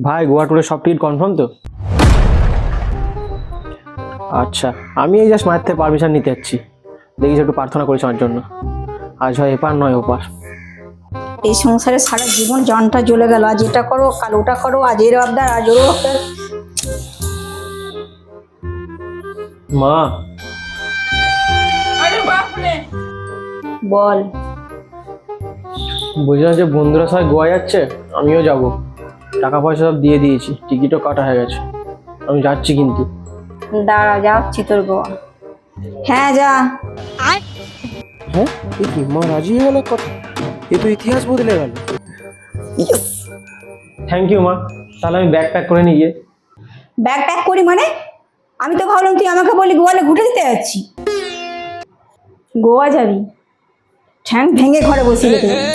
ভাই গোয়া ট্যুরের সব টিকিট কনফার্ম তো? আচ্ছা, আমি এই জাস্ট মায়ের থেকে পারমিশন নিতে যাচ্ছি। দেখিস একটু প্রার্থনা করেছি আমার জন্য। আজ হয় এপার নয় ওপার। এই সংসারে সারা জীবন জানটা জ্বলে গেল। আজ এটা করো, কাল ওটা করো, আজ এর আবদার, আজ ওর আবদার। মা, বল। বুঝলাম যে বন্ধুরা সবাই গোয়া যাচ্ছে, আমিও যাব। টাকা পয়সা সব দিয়ে দিয়েছি, টিকিটও কাটা হয়ে গেছে। আমি যাচ্ছি কিন্তু। দাঁড়া, যাচ্ছি তোর গোয়া। হ্যাঁ যা। হ্যাঁ, এ কি মা রাজি হয়ে গেল? কথা এ তো ইতিহাস বদলে গেল। থ্যাংক ইউ মা। তাহলে আমি ব্যাগ প্যাক করে নিয়ে গিয়ে। ব্যাগ প্যাক করি মানে? আমি তো ভাবলাম তুই আমাকে বলি গোয়ালে ঘুরে দিতে যাচ্ছি। গোয়া যাবি? ঠ্যাং ভেঙে ঘরে বসিয়ে রেখে যাবি।